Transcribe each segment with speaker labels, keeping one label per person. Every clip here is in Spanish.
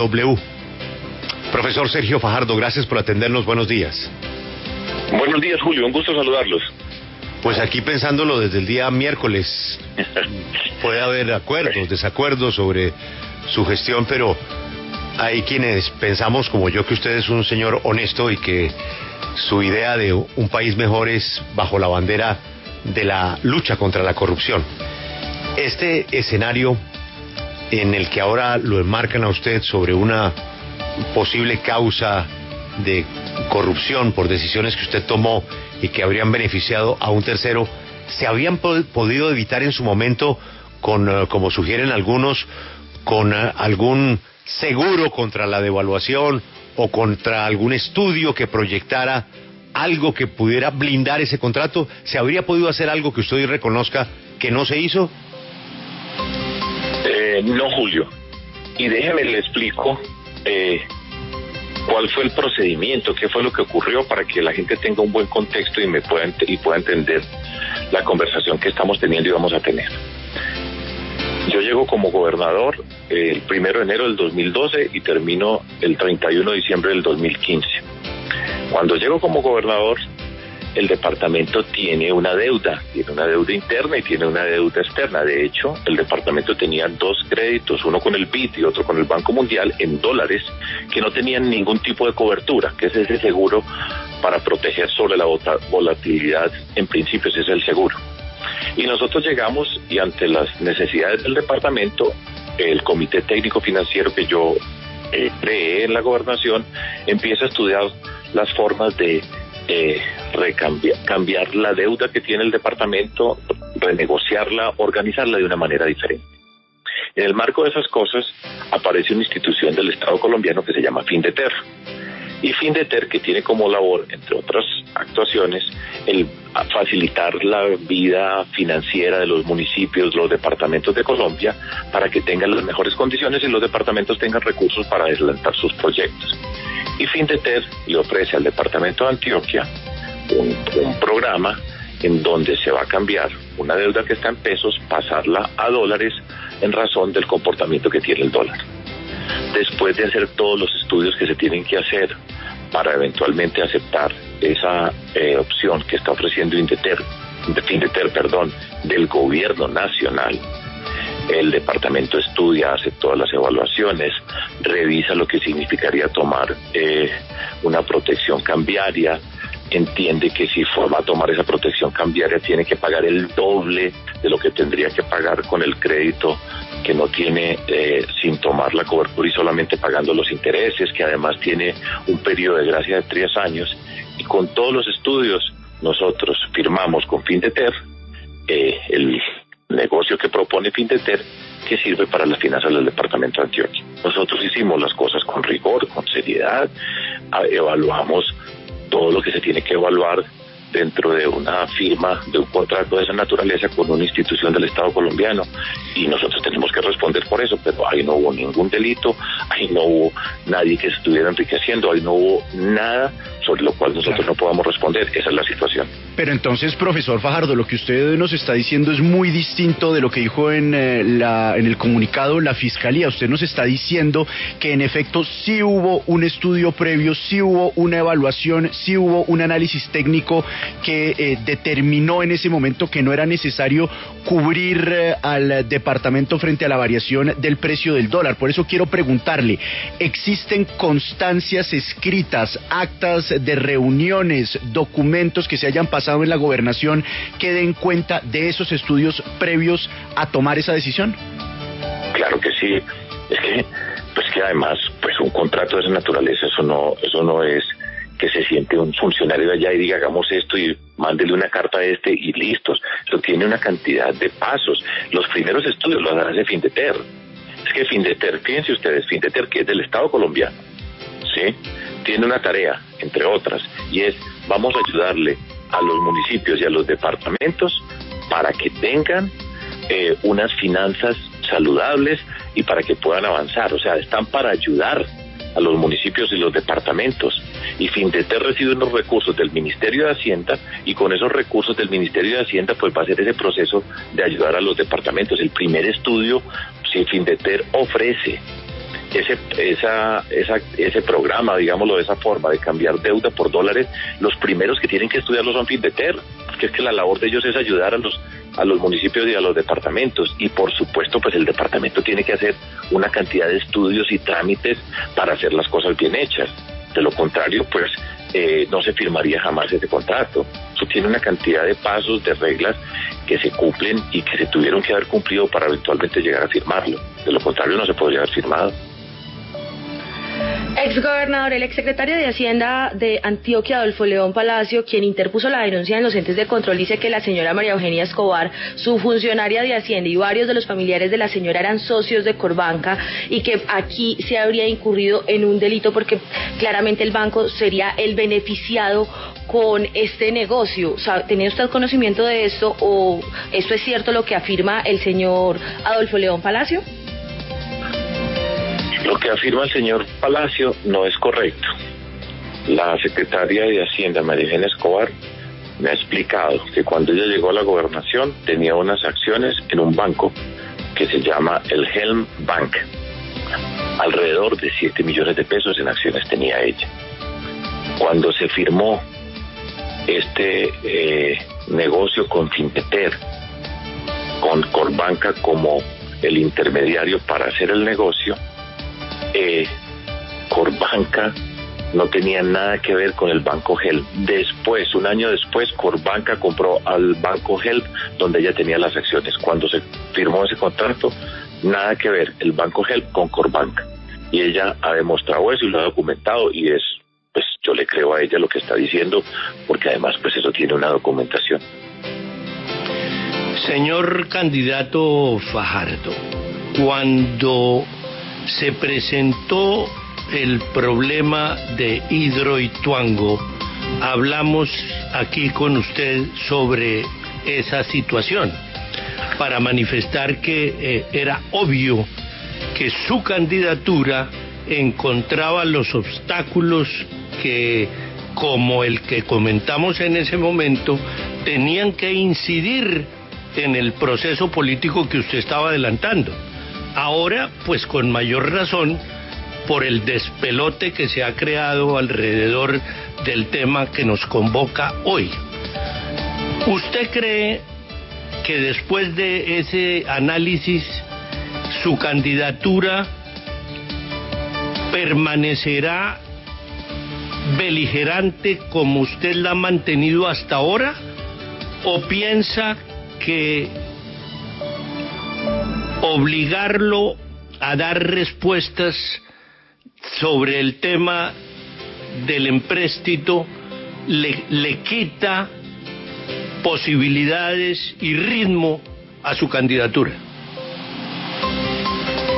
Speaker 1: W. Profesor Sergio Fajardo, gracias por atendernos, buenos días.
Speaker 2: Buenos días, Julio, un gusto saludarlos.
Speaker 1: Pues aquí pensándolo desde el día miércoles, puede haber acuerdos, desacuerdos sobre su gestión, pero hay quienes pensamos como yo que usted es un señor honesto y que su idea de un país mejor es bajo la bandera de la lucha contra la corrupción. Este escenario en el que ahora lo enmarcan a usted sobre una posible causa de corrupción por decisiones que usted tomó y que habrían beneficiado a un tercero, ¿se habían podido evitar en su momento con, como sugieren algunos, con algún seguro contra la devaluación o contra algún estudio que proyectara algo que pudiera blindar ese contrato? ¿Se habría podido hacer algo que usted hoy reconozca que no se hizo?
Speaker 2: No, Julio. Y déjeme le explico cuál fue el procedimiento, qué fue lo que ocurrió para que la gente tenga un buen contexto y pueda entender la conversación que estamos teniendo y vamos a tener. Yo llego como gobernador el 1 de enero del 2012 y termino el 31 de diciembre del 2015. Cuando llego como gobernador, el departamento tiene una deuda interna y tiene una deuda externa. De hecho, el departamento tenía dos créditos, uno con el BID y otro con el Banco Mundial en dólares, que no tenían ningún tipo de cobertura, que es ese seguro para proteger sobre la volatilidad. En principio ese es el seguro. Y nosotros llegamos y ante las necesidades del departamento, el comité técnico financiero que yo creé en la gobernación empieza a estudiar las formas de cambiar la deuda que tiene el departamento, renegociarla, organizarla de una manera diferente. En el marco de esas cosas aparece una institución del Estado colombiano que se llama Findeter. Y Findeter, que tiene como labor, entre otras actuaciones, el facilitar la vida financiera de los municipios, los departamentos de Colombia, para que tengan las mejores condiciones y los departamentos tengan recursos para adelantar sus proyectos. Y Findeter le ofrece al departamento de Antioquia un programa en donde se va a cambiar una deuda que está en pesos, pasarla a dólares en razón del comportamiento que tiene el dólar. Después de hacer todos los estudios que se tienen que hacer para eventualmente aceptar esa opción que está ofreciendo Findeter, del gobierno nacional, el departamento estudia, hace todas las evaluaciones, revisa lo que significaría tomar una protección cambiaria, entiende que si va a tomar esa protección cambiaria tiene que pagar el doble de lo que tendría que pagar con el crédito que no tiene sin tomar la cobertura y solamente pagando los intereses, que además tiene un periodo de gracia de 3 años. Y con todos los estudios nosotros firmamos con Findeter el negocio que propone Findeter, que sirve para las finanzas del departamento de Antioquia. Nosotros hicimos las cosas con rigor, con seriedad, evaluamos todo lo que se tiene que evaluar dentro de una firma de un contrato de esa naturaleza con una institución del Estado colombiano, y nosotros tenemos que responder por eso, pero ahí no hubo ningún delito, ahí no hubo nadie que se estuviera enriqueciendo, ahí no hubo nada sobre lo cual nosotros no podamos responder. Esa es la situación.
Speaker 3: Pero entonces, profesor Fajardo, lo que usted nos está diciendo es muy distinto de lo que dijo en el comunicado la Fiscalía. Usted nos está diciendo que en efecto sí hubo un estudio previo, sí hubo una evaluación, sí hubo un análisis técnico que determinó en ese momento que no era necesario cubrir al departamento frente a la variación del precio del dólar. Por eso quiero preguntarle, ¿existen constancias escritas, actas de reuniones, documentos que se hayan pasado en la gobernación que den cuenta de esos estudios previos a tomar esa decisión?
Speaker 2: Claro que sí. Es que además, pues un contrato de esa naturaleza, eso no es que se siente un funcionario de allá y diga hagamos esto y mándele una carta a este y listos. Eso tiene una cantidad de pasos. Los primeros estudios los hace Findeter. Es que Findeter, fíjense ustedes, Findeter, que es del Estado colombiano, ¿sí?, tiene una tarea, entre otras, y es vamos a ayudarle a los municipios y a los departamentos para que tengan unas finanzas saludables y para que puedan avanzar. O sea, están para ayudar a los municipios y los departamentos. Y Findeter recibe unos recursos del Ministerio de Hacienda y con esos recursos del Ministerio de Hacienda pues va a hacer ese proceso de ayudar a los departamentos. El primer estudio, si Findeter ofrece ese programa, digámoslo de esa forma, de cambiar deuda por dólares, los primeros que tienen que estudiarlo son FINDETER, porque es que la labor de ellos es ayudar a los municipios y a los departamentos, y por supuesto pues el departamento tiene que hacer una cantidad de estudios y trámites para hacer las cosas bien hechas. De lo contrario pues no se firmaría jamás ese contrato. Eso tiene una cantidad de pasos, de reglas que se cumplen y que se tuvieron que haber cumplido para eventualmente llegar a firmarlo. De lo contrario no se podría haber firmado.
Speaker 4: Exgobernador, el exsecretario de Hacienda de Antioquia, Adolfo León Palacio, quien interpuso la denuncia en los entes de control, dice que la señora María Eugenia Escobar, su funcionaria de Hacienda, y varios de los familiares de la señora eran socios de Corbanca y que aquí se habría incurrido en un delito porque claramente el banco sería el beneficiado con este negocio. ¿Tenía usted conocimiento de esto o esto es cierto lo que afirma el señor Adolfo León Palacio?
Speaker 2: Lo que afirma el señor Palacio no es correcto. La secretaria de Hacienda, María Eugenia Escobar, me ha explicado que cuando ella llegó a la gobernación tenía unas acciones en un banco que se llama el Helm Bank. Alrededor de 7 millones de pesos en acciones tenía ella. Cuando se firmó este negocio con FINDETER, con Corbanca como el intermediario para hacer el negocio, Corbanca no tenía nada que ver con el Banco Help. Después, un año después, Corbanca compró al Banco Help, donde ella tenía las acciones. Cuando se firmó ese contrato, nada que ver el Banco Help con Corbanca. Y ella ha demostrado eso y lo ha documentado, y pues yo le creo a ella lo que está diciendo, porque además pues eso tiene una documentación.
Speaker 5: Señor candidato Fajardo, cuando se presentó el problema de Hidroituango, hablamos aquí con usted sobre esa situación para manifestar que era obvio que su candidatura encontraba los obstáculos que, como el que comentamos en ese momento, tenían que incidir en el proceso político que usted estaba adelantando. Ahora, pues con mayor razón, por el despelote que se ha creado alrededor del tema que nos convoca hoy. ¿Usted cree que después de ese análisis su candidatura permanecerá beligerante como usted la ha mantenido hasta ahora? ¿O piensa que obligarlo a dar respuestas sobre el tema del empréstito le quita posibilidades y ritmo a su candidatura?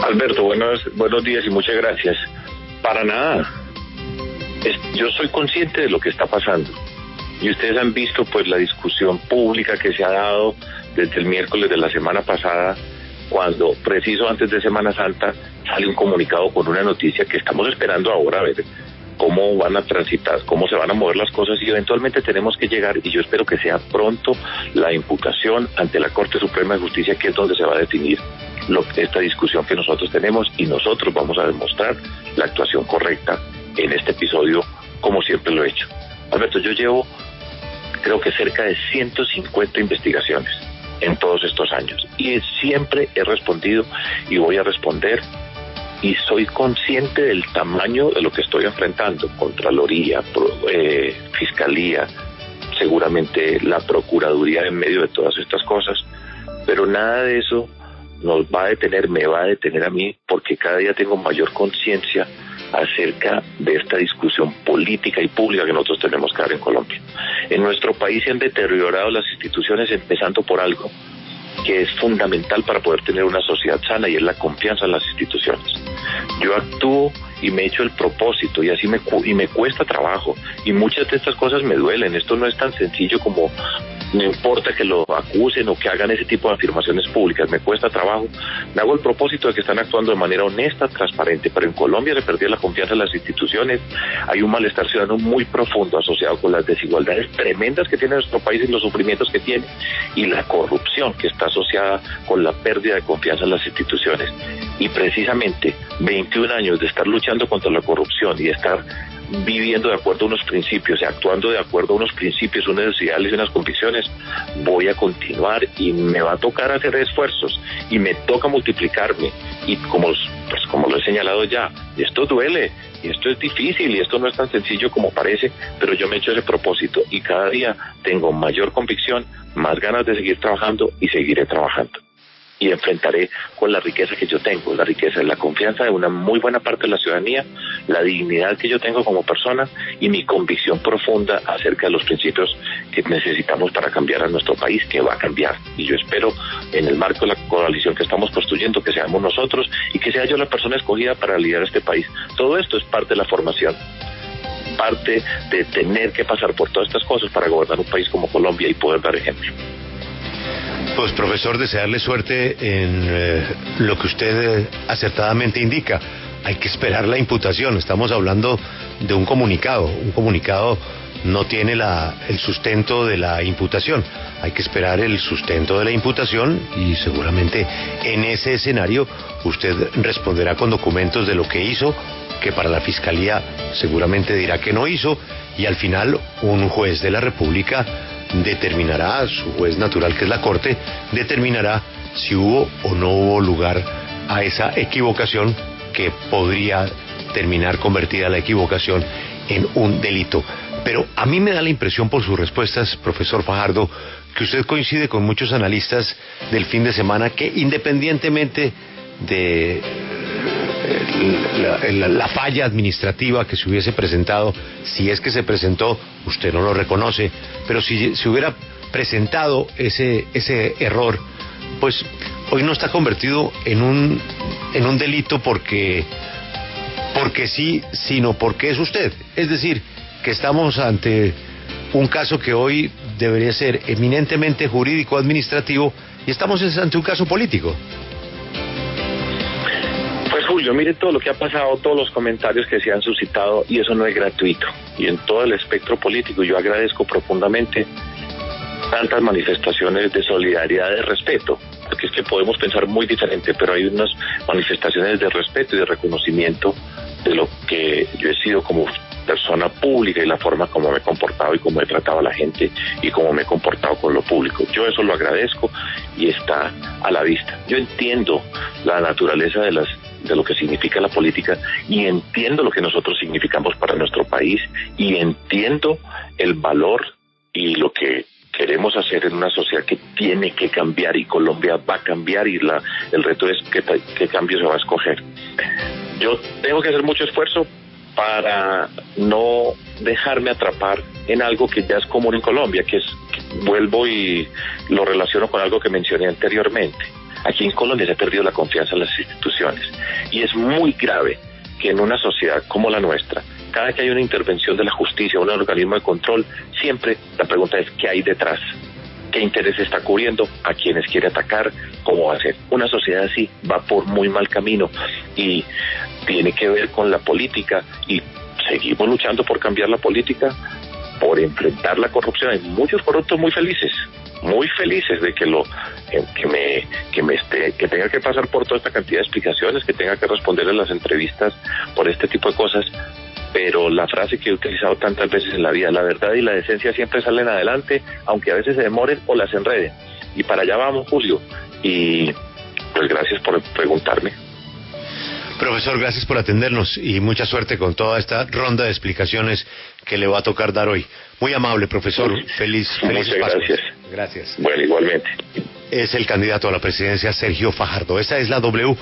Speaker 2: Alberto, buenos días y muchas gracias. Para nada. Yo soy consciente de lo que está pasando. Y ustedes han visto pues la discusión pública que se ha dado desde el miércoles de la semana pasada, cuando preciso antes de Semana Santa sale un comunicado con una noticia que estamos esperando ahora a ver cómo van a transitar, cómo se van a mover las cosas, y eventualmente tenemos que llegar, y yo espero que sea pronto, la imputación ante la Corte Suprema de Justicia, que es donde se va a definir esta discusión que nosotros tenemos, y nosotros vamos a demostrar la actuación correcta en este episodio, como siempre lo he hecho. Alberto, yo llevo creo que cerca de 150 investigaciones en todos estos años, y siempre he respondido y voy a responder, y soy consciente del tamaño de lo que estoy enfrentando: Contraloría, Fiscalía, seguramente la Procuraduría en medio de todas estas cosas, pero nada de eso nos va a detener, me va a detener a mí, porque cada día tengo mayor conciencia acerca de esta discusión política y pública que nosotros tenemos que dar en Colombia. En nuestro país se han deteriorado las instituciones, empezando por algo que es fundamental para poder tener una sociedad sana, y es la confianza en las instituciones. Yo actúo y me echo el propósito, y así me cuesta trabajo, y muchas de estas cosas me duelen. Esto no es tan sencillo como no importa que lo acusen o que hagan ese tipo de afirmaciones públicas, me cuesta trabajo, me hago el propósito de que están actuando de manera honesta, transparente, pero en Colombia se perdió la confianza en las instituciones, hay un malestar ciudadano muy profundo asociado con las desigualdades tremendas que tiene nuestro país y los sufrimientos que tiene, y la corrupción que está asociada con la pérdida de confianza en las instituciones. Y precisamente 21 años de estar luchando contra la corrupción y de estar viviendo de acuerdo a unos principios y actuando de acuerdo a unos principios, unos ideales y unas convicciones, voy a continuar y me va a tocar hacer esfuerzos y me toca multiplicarme y como lo he señalado ya, esto duele y esto es difícil y esto no es tan sencillo como parece, pero yo me he hecho ese propósito y cada día tengo mayor convicción, más ganas de seguir trabajando y seguiré trabajando. Y enfrentaré con la riqueza que yo tengo, la riqueza es la confianza de una muy buena parte de la ciudadanía, la dignidad que yo tengo como persona y mi convicción profunda acerca de los principios que necesitamos para cambiar a nuestro país, que va a cambiar. Y yo espero, en el marco de la coalición que estamos construyendo, que seamos nosotros y que sea yo la persona escogida para liderar este país. Todo esto es parte de la formación, parte de tener que pasar por todas estas cosas para gobernar un país como Colombia y poder dar ejemplo.
Speaker 1: Pues profesor, desearle suerte en lo que usted acertadamente indica. Hay que esperar la imputación, estamos hablando de un comunicado no tiene el sustento de la imputación, hay que esperar el sustento de la imputación y seguramente en ese escenario usted responderá con documentos de lo que hizo, que para la Fiscalía seguramente dirá que no hizo, y al final un juez de la República determinará, su juez natural que es la Corte, determinará si hubo o no hubo lugar a esa equivocación que podría terminar convertida la equivocación en un delito. Pero a mí me da la impresión por sus respuestas, profesor Fajardo, que usted coincide con muchos analistas del fin de semana que independientemente de la falla administrativa que se hubiese presentado, si es que se presentó, usted no lo reconoce, pero si se hubiera presentado ese error, pues hoy no está convertido en un delito porque sí, sino porque es usted. Es decir, que estamos ante un caso que hoy debería ser eminentemente jurídico-administrativo y estamos ante un caso político.
Speaker 2: Pues Julio, mire todo lo que ha pasado, todos los comentarios que se han suscitado, y eso no es gratuito. Y en todo el espectro político yo agradezco profundamente tantas manifestaciones de solidaridad, de respeto, porque es que podemos pensar muy diferente, pero hay unas manifestaciones de respeto y de reconocimiento de lo que yo he sido como persona pública y la forma como me he comportado y como he tratado a la gente y como me he comportado con lo público. Yo eso lo agradezco y está a la vista. Yo entiendo la naturaleza de lo que significa la política y entiendo lo que nosotros significamos para nuestro país y entiendo el valor y lo que queremos hacer en una sociedad que tiene que cambiar y Colombia va a cambiar y el reto es qué cambio se va a escoger. Yo tengo que hacer mucho esfuerzo para no dejarme atrapar en algo que ya es común en Colombia, vuelvo y lo relaciono con algo que mencioné anteriormente. Aquí en Colombia se ha perdido la confianza en las instituciones y es muy grave que en una sociedad como la nuestra, cada que hay una intervención de la justicia o un organismo de control, siempre la pregunta es ¿qué hay detrás? ¿Qué interés está cubriendo? ¿A quiénes quiere atacar? ¿Cómo va a ser? Una sociedad así va por muy mal camino y tiene que ver con la política y seguimos luchando por cambiar la política, por enfrentar la corrupción. Hay muchos corruptos muy felices de que tenga que pasar por toda esta cantidad de explicaciones, que tenga que responder en las entrevistas por este tipo de cosas. Pero la frase que he utilizado tantas veces en la vida, la verdad y la decencia siempre salen adelante, aunque a veces se demoren o las enreden. Y para allá vamos, Julio. Y pues gracias por preguntarme.
Speaker 1: Profesor, gracias por atendernos y mucha suerte con toda esta ronda de explicaciones que le va a tocar dar hoy. Muy amable, profesor. Feliz
Speaker 2: gracias.
Speaker 1: Gracias.
Speaker 2: Bueno, igualmente.
Speaker 1: Es el candidato a la presidencia, Sergio Fajardo. Esa es la W